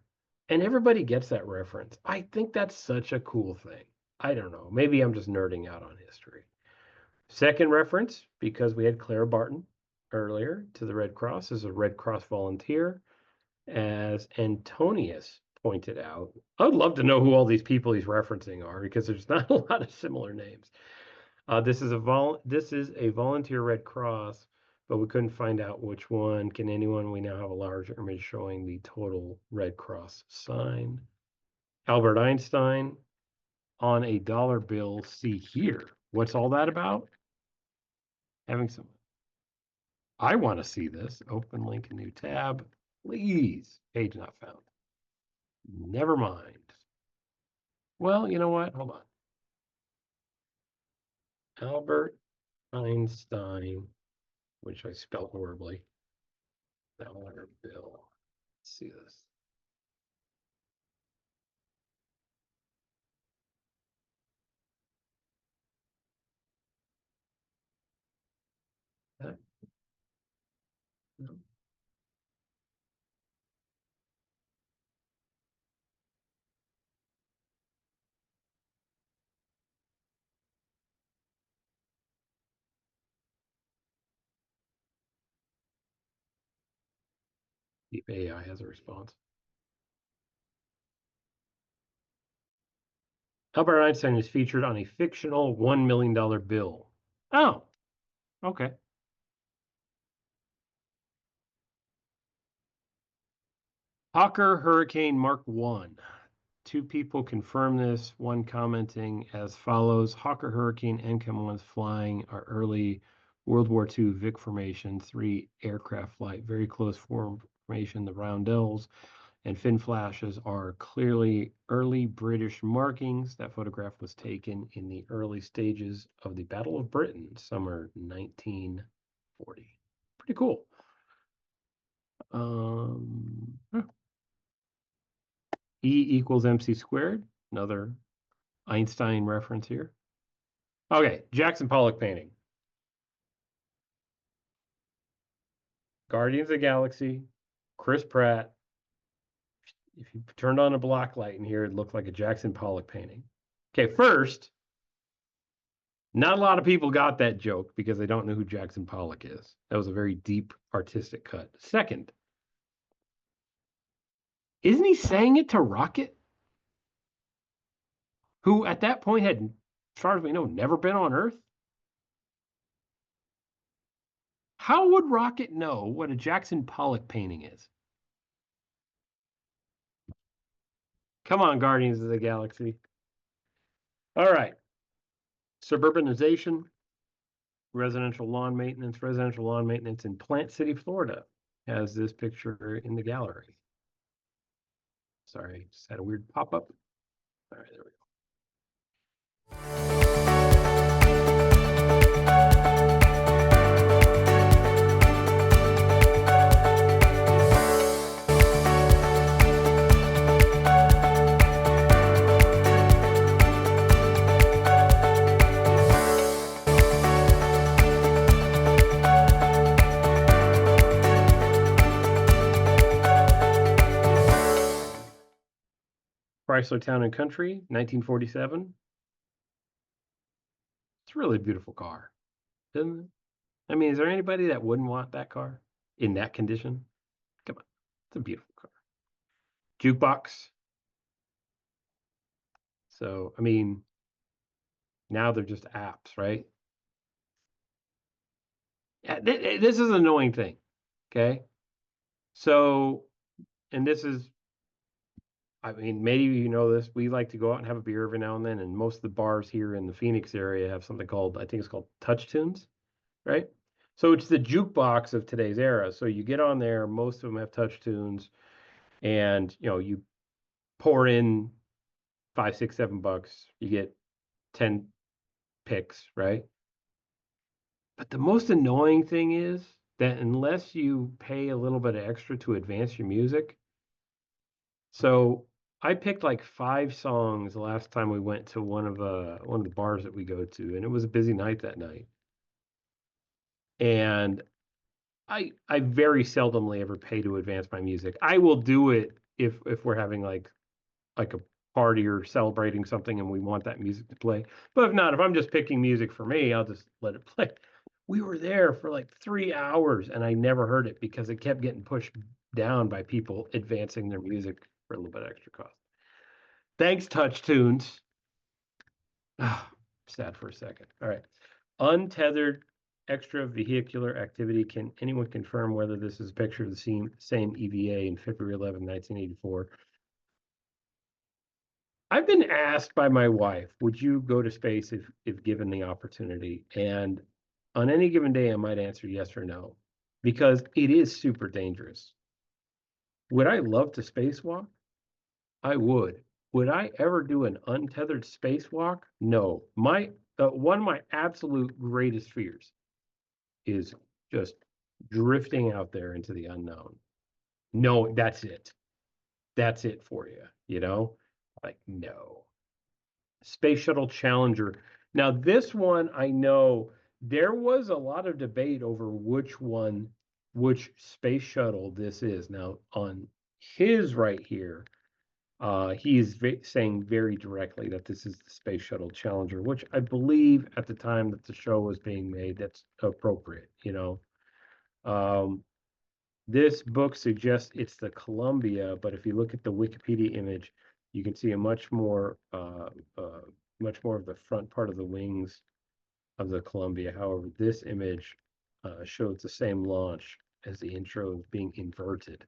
And everybody gets that reference. I think that's such a cool thing. I don't know. Maybe I'm just nerding out on history. Second reference, because we had Clara Barton earlier to the Red Cross as a Red Cross volunteer, as Antonius pointed out. I would love to know who all these people he's referencing are because there's not a lot of similar names. This is a volunteer Red Cross, but we couldn't find out which one. Can anyone? We now have a large image showing the total Red Cross sign. Albert Einstein on a dollar bill. See here. What's all that about? Having some. I want to see this. Open link, a new tab. Please. Page not found. Never mind. Well, you know what? Hold on. Albert Einstein, which I spelled horribly. Dollar bill. Let's see this. That, no. Deep AI has a response. Albert Einstein is featured on a fictional $1 million bill. Oh, okay. Hawker Hurricane Mark 1. Two people confirm this, one commenting as follows. Hawker Hurricane NCAM-1s flying are early World War II Vic formation, 3 aircraft flight, very close formation, the roundels and fin flashes are clearly early British markings. That photograph was taken in the early stages of the Battle of Britain, summer 1940. Pretty cool. E equals MC squared, another Einstein reference here. Okay, Jackson Pollock painting. Guardians of the Galaxy, Chris Pratt, If you turned on a black light in here, it looked like a Jackson Pollock painting. Okay, first, not a lot of people got that joke because they don't know who Jackson Pollock is. That was a very deep artistic cut. Second, isn't he saying it to Rocket, who at that point had, as far as we know, never been on Earth? How would Rocket know what a Jackson Pollock painting is? Come on, Guardians of the Galaxy. All right. Suburbanization, residential lawn maintenance in Plant City, Florida, has this picture in the gallery. Sorry, just had a weird pop up. All right, there we go. Chrysler Town and Country, 1947. It's a really beautiful car, isn't it? I mean, is there anybody that wouldn't want that car in that condition? Come on, it's a beautiful car. Jukebox. So, I mean, now they're just apps, right? This is an annoying thing, okay? So, and this is, I mean, maybe you know this. We like to go out and have a beer every now and then, and most of the bars here in the Phoenix area have something called, I think it's called Touch Tunes, right? So it's the jukebox of today's era. So you get on there, most of them have touch tunes, and you pour in 5, 6, $7, you get 10 picks, right? But the most annoying thing is that unless you pay a little bit extra to advance your music, so I picked like 5 songs the last time we went to one of the bars that we go to, and it was a busy night that night. And I very seldomly ever pay to advance my music. I will do it if we're having like a party or celebrating something and we want that music to play. But if not, if I'm just picking music for me, I'll just let it play. We were there for like 3 hours and I never heard it because it kept getting pushed down by people advancing their music for a little bit extra cost. Thanks, Touch Tunes. Sad for a second. All right. Untethered extravehicular activity. Can anyone confirm whether this is a picture of the same EVA in February 11, 1984? I've been asked by my wife, would you go to space if given the opportunity? And on any given day, I might answer yes or no, because it is super dangerous. Would I love to spacewalk? I would. Would I ever do an untethered spacewalk? No. One of my absolute greatest fears is just drifting out there into the unknown. No, that's it. That's it for you, Like, no. Space Shuttle Challenger. Now, this one, I know there was a lot of debate over which space shuttle this is. Now, on his right here, he is saying very directly that this is the Space Shuttle Challenger, which I believe at the time that the show was being made, that's appropriate, This book suggests it's the Columbia, but if you look at the Wikipedia image, you can see a much more of the front part of the wings of the Columbia. However, this image shows the same launch as the intro is being inverted,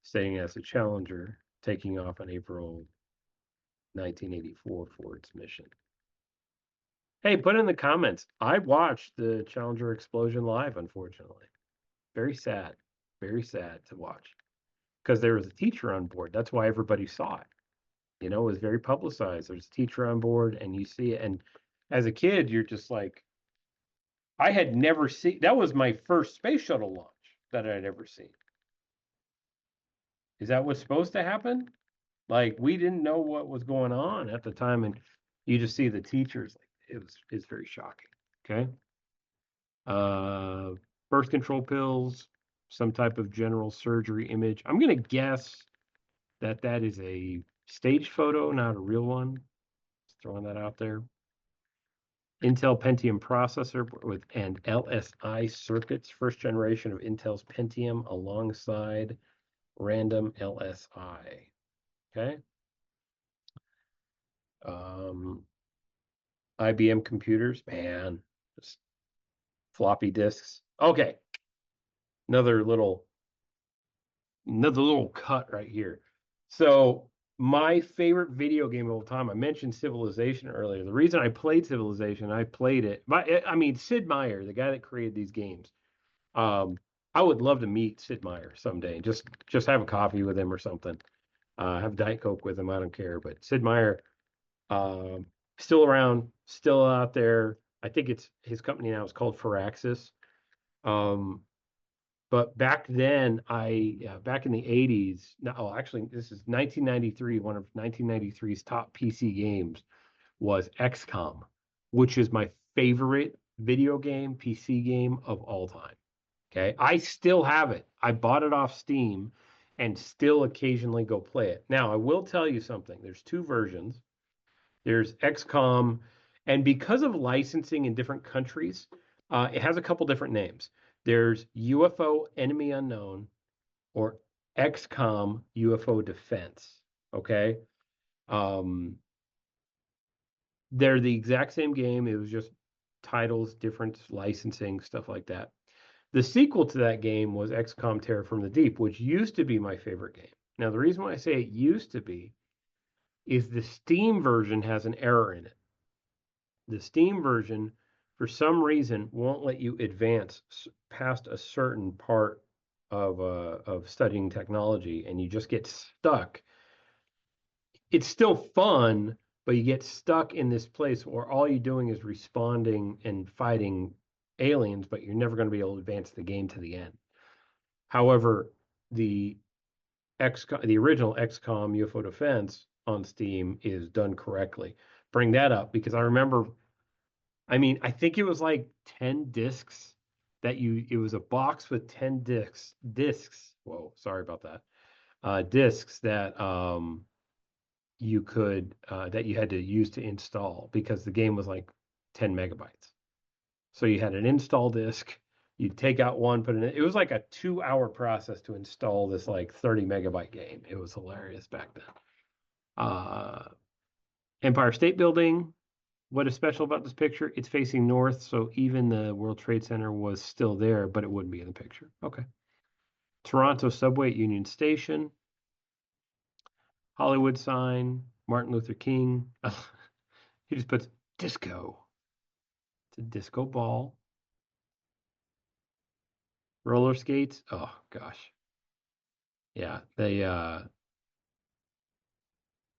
staying as a Challenger, taking off on April 1984 for its mission. Hey, put in the comments. I watched the Challenger explosion live, unfortunately. Very sad to watch because there was a teacher on board. That's why everybody saw it. It was very publicized. There's a teacher on board and you see it. And as a kid, you're just like, I had never seen, that was my first space shuttle launch that I'd ever seen. Is that what's supposed to happen? Like, we didn't know what was going on at the time. And you just see the teachers, like, it's very shocking. Okay. Birth control pills, some type of general surgery image. I'm going to guess that is a stage photo, not a real one. Just throwing that out there. Intel Pentium processor with and LSI circuits, first generation of Intel's Pentium alongside random LSI. Okay. Um, IBM computers, man, just floppy disks. Okay, another little cut right here. So my favorite video game of all time, I mentioned Civilization earlier. The reason I played Civilization, I played it, I mean Sid Meier, the guy that created these games. Um, I would love to meet Sid Meier someday. Just have a coffee with him or something. Have Diet Coke with him. I don't care. But Sid Meier, um, still around, still out there. I think it's his company now is called Firaxis. Um, but back then, back in the 80s, no, oh, actually, this is 1993. One of 1993's top PC games was XCOM, which is my favorite video game, PC game of all time. Okay. I still have it. I bought it off Steam and still occasionally go play it. Now, I will tell you something. There's two versions. There's XCOM, and because of licensing in different countries, it has a couple different names. There's UFO Enemy Unknown or XCOM UFO Defense. Okay. Um, they're the exact same game. It was just titles, different licensing, stuff like that. The sequel to that game was XCOM Terror from the Deep, which used to be my favorite game. Now, the reason why I say it used to be is the Steam version has an error in it. The Steam version, for some reason, won't let you advance past a certain part of studying technology, and you just get stuck. It's still fun, but you get stuck in this place where all you're doing is responding and fighting aliens, but you're never going to be able to advance the game to the end. However, the the original XCOM UFO Defense on Steam is done correctly. Bring that up because I remember, I mean, I think it was like 10 discs that it was a box with 10 discs. Whoa, sorry about that. Discs that that you had to use to install because the game was like 10 megabytes. So you had an install disk, you'd take out one, put it in. It was like a 2 hour process to install this like 30 megabyte game. It was hilarious back then. Uh, Empire State Building. What is special about this picture? It's facing north, so even the World Trade Center was still there, but it wouldn't be in the picture. Okay. Toronto subway at Union Station. Hollywood sign. Martin Luther King. He just puts disco. It's a disco ball. Roller skates. Oh gosh. Yeah,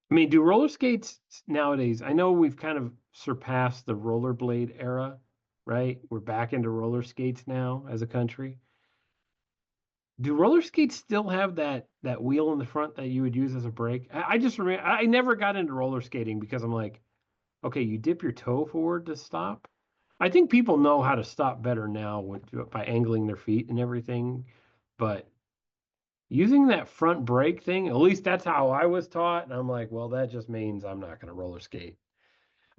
I mean, do roller skates nowadays? I know we've kind of surpassed the rollerblade era, right? We're back into roller skates now as a country. Do roller skates still have that wheel in the front that you would use as a brake? I just remember I never got into roller skating because I'm like, okay, you dip your toe forward to stop. I think people know how to stop better now by angling their feet and everything, but using that front brake thing, at least that's how I was taught. And I'm like, well, that just means I'm not going to roller skate.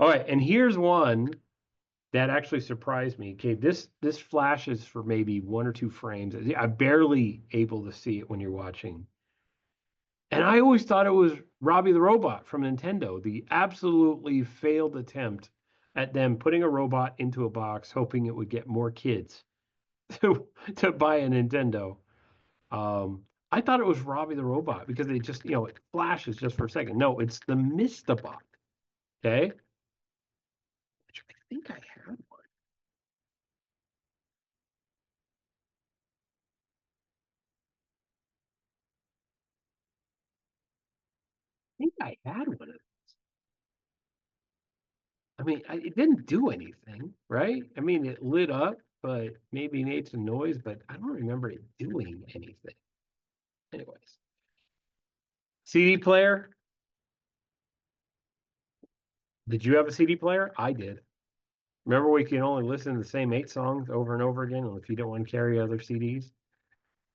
All right, and here's one that actually surprised me. Okay, this flashes for maybe 1 or 2 frames. I'm barely able to see it when you're watching. And I always thought it was Robbie the Robot from Nintendo, the absolutely failed attempt at them putting a robot into a box, hoping it would get more kids to buy a Nintendo. I thought it was Robbie the Robot because they just, it flashes just for a second. No, it's the Mistabot. Okay. Which I think I had one. I think I had one of them. I mean, it didn't do anything, right? I mean, it lit up, but maybe made some noise, but I don't remember it doing anything. Anyways, CD player. Did you have a CD player? I did. Remember, we can only listen to the same 8 songs over and over again if you don't want to carry other CDs.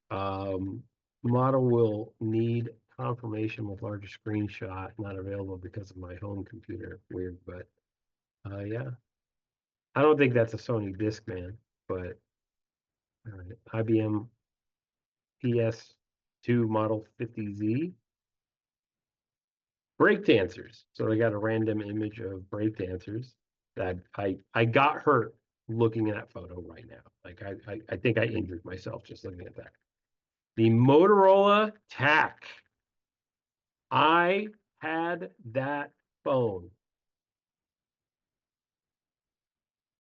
Um, Model will need confirmation with larger screenshot not available because of my home computer. Weird, but yeah. I don't think that's a Sony Discman, but all right. IBM PS2 Model 50Z. Breakdancers. So they got a random image of breakdancers that I got hurt looking at that photo right now. Like I think I injured myself just looking at that. The Motorola TAC. I had that phone.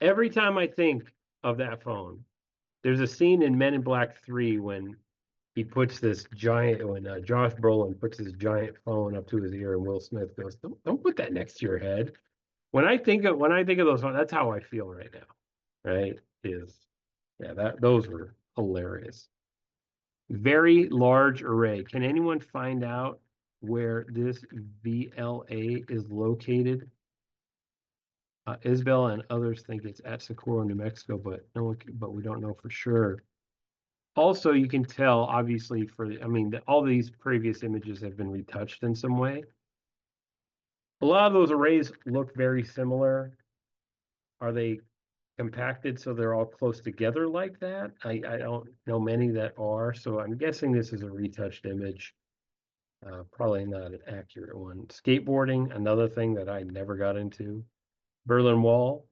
Every time I think of that phone, there's a scene in Men in Black 3 when he puts this giant, when Josh Brolin puts his giant phone up to his ear, and Will Smith goes, "Don't put that next to your head." When I think of those phones, that's how I feel right now. Right? Those were hilarious. Very large array. Can anyone find out where this VLA is located? Isabel and others think it's at Socorro, New Mexico, but but we don't know for sure. Also, you can tell, obviously, all these previous images have been retouched in some way. A lot of those arrays look very similar. Are they compacted so they're all close together like that? I don't know many that are, so I'm guessing this is a retouched image. Probably not an accurate one. Skateboarding, another thing that I never got into. Berlin Wall,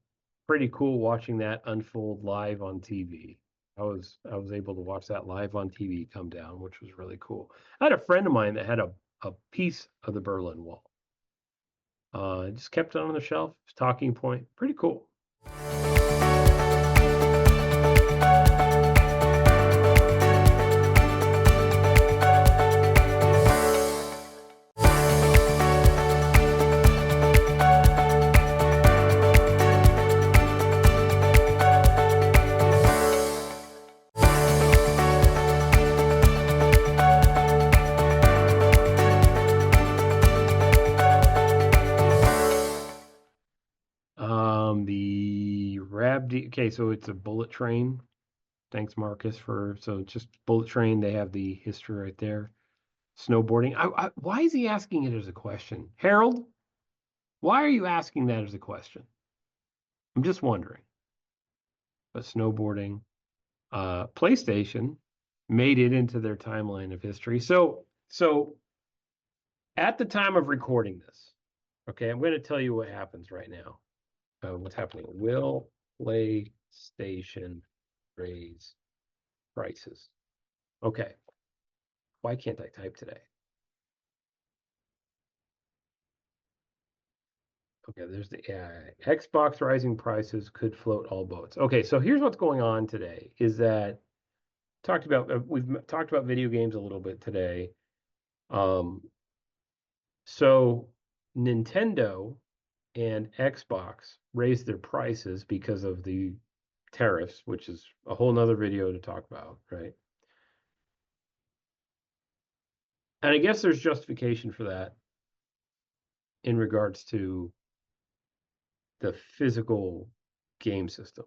pretty cool watching that unfold live on TV. I was able to watch that live on TV come down, which was really cool. I had a friend of mine that had a piece of the Berlin Wall. Just kept it on the shelf, talking point, pretty cool. The okay, so it's a bullet train. Thanks, Marcus, so just bullet train. They have the history right there. Snowboarding. Why is he asking it as a question? Harold, why are you asking that as a question? I'm just wondering. But snowboarding, PlayStation made it into their timeline of history. So at the time of recording this, okay, I'm going to tell you what happens right now. What's happening? Will PlayStation raise prices? Okay. Why can't I type today? Okay, there's the Xbox rising prices could float all boats. Okay, so here's what's going on today is that we've talked about video games a little bit today. So Nintendo and Xbox raised their prices because of the tariffs, which is a whole nother video to talk about, right? And I guess there's justification for that in regards to the physical game system.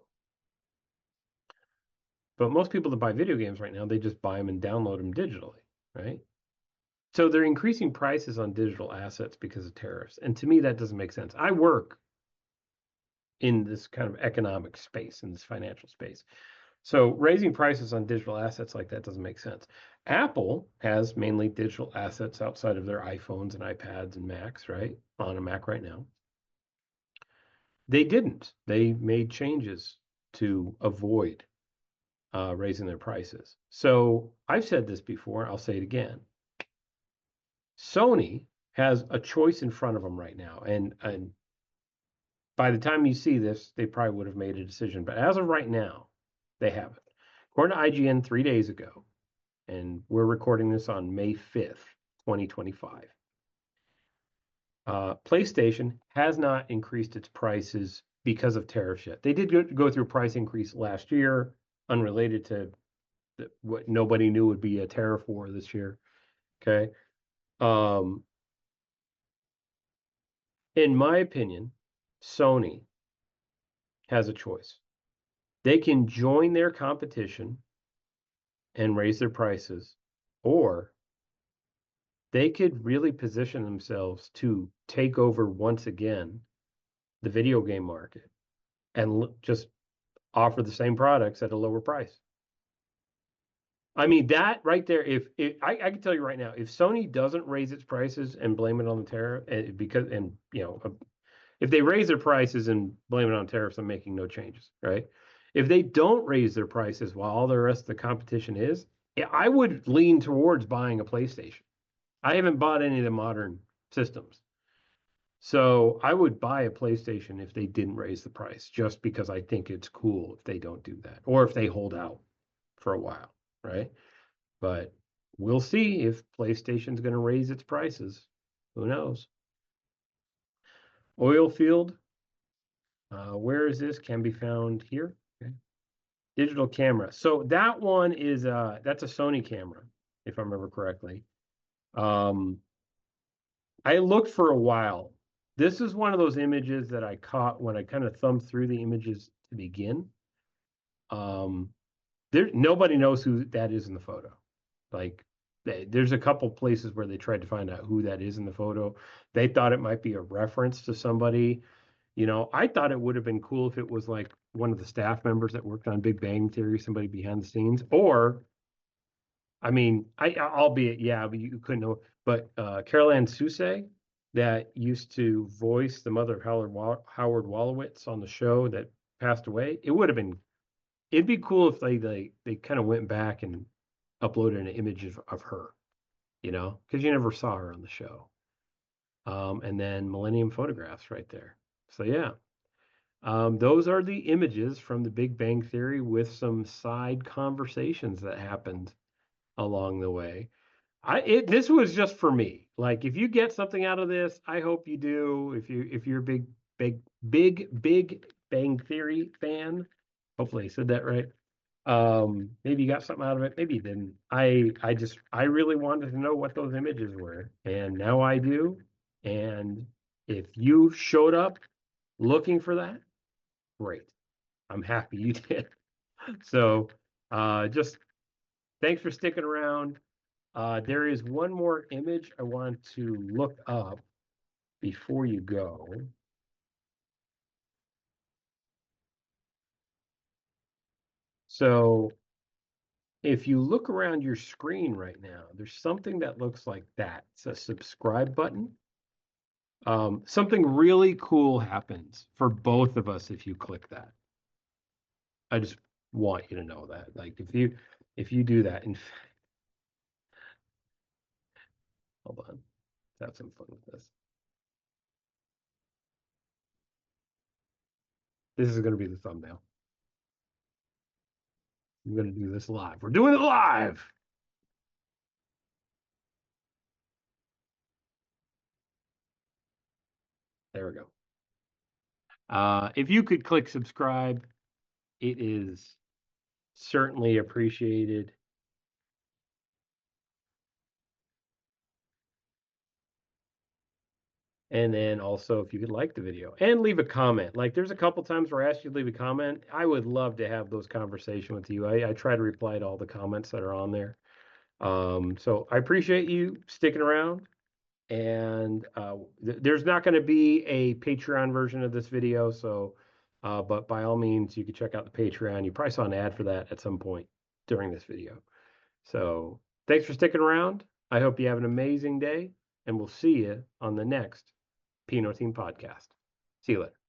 But most people that buy video games right now, they just buy them and download them digitally, right? So they're increasing prices on digital assets because of tariffs. And to me, that doesn't make sense. I work in this kind of economic space, in this financial space. So raising prices on digital assets like that doesn't make sense. Apple has mainly digital assets outside of their iPhones and iPads and Macs, right? On a Mac right now. They didn't. They made changes to avoid raising their prices. So I've said this before, I'll say it again. Sony has a choice in front of them right now. And by the time you see this, they probably would have made a decision. But as of right now, they haven't. According to IGN 3 days ago, and we're recording this on May 5th, 2025, PlayStation has not increased its prices because of tariffs yet. They did go through a price increase last year, unrelated to what nobody knew would be a tariff war this year. Okay. In my opinion, Sony has a choice. They can join their competition and raise their prices, or they could really position themselves to take over once again the video game market and just offer the same products at a lower price. I mean, that right there, if I can tell you right now, if Sony doesn't raise its prices and blame it on the tariff, because, and if they raise their prices and blame it on tariffs, I'm making no changes, right? If they don't raise their prices while all the rest of the competition is, yeah, I would lean towards buying a PlayStation. I haven't bought any of the modern systems. So I would buy a PlayStation if they didn't raise the price, just because I think it's cool if they don't do that, or if they hold out for a while, right? But we'll see if PlayStation's going to raise its prices. Who knows? Oil field, where is this? Can be found here. Okay. Digital camera. So that one is that's a Sony camera, if I remember correctly. Um, I looked for a while. This is one of those images that I caught when I kind of thumbed through the images to begin. Um, nobody knows who that is in the photo. Like, there's a couple places where they tried to find out who that is in the photo. They thought it might be a reference to somebody. I thought it would have been cool if it was like one of the staff members that worked on Big Bang Theory, somebody behind the scenes, or I mean, albeit, yeah, but you couldn't know. But Carol Ann Sousa, that used to voice the mother of Howard Wolowitz on the show that passed away, it'd be cool if they kind of went back and uploaded an image of her, because you never saw her on the show. And then Millennium Photographs right there. So yeah, those are the images from the Big Bang Theory with some side conversations that happened along the way. This was just for me. Like, if you get something out of this, I hope you do. If you're a big Bang Theory fan, hopefully I said that right. Maybe you got something out of it, maybe you didn't. I really wanted to know what those images were, and now I do. And if you showed up looking for that, great. I'm happy you did. So just thanks for sticking around. There is one more image I want to look up before you go. So if you look around your screen right now, there's something that looks like that. It's a subscribe button. Something really cool happens for both of us if you click that. I just want you to know that. Like, if you do that, in fact, hold on, let's have some fun with this. This is going to be the thumbnail. I'm going to do this live. We're doing it live. There we go. If you could click subscribe, it is certainly appreciated. And then also, if you could like the video and leave a comment. Like, there's a couple times where I asked you to leave a comment. I would love to have those conversations with you. I try to reply to all the comments that are on there. So I appreciate you sticking around. And there's not going to be a Patreon version of this video. So, but by all means, you can check out the Patreon. You probably saw an ad for that at some point during this video. So thanks for sticking around. I hope you have an amazing day, and we'll see you on the next Pino Team podcast. See you later.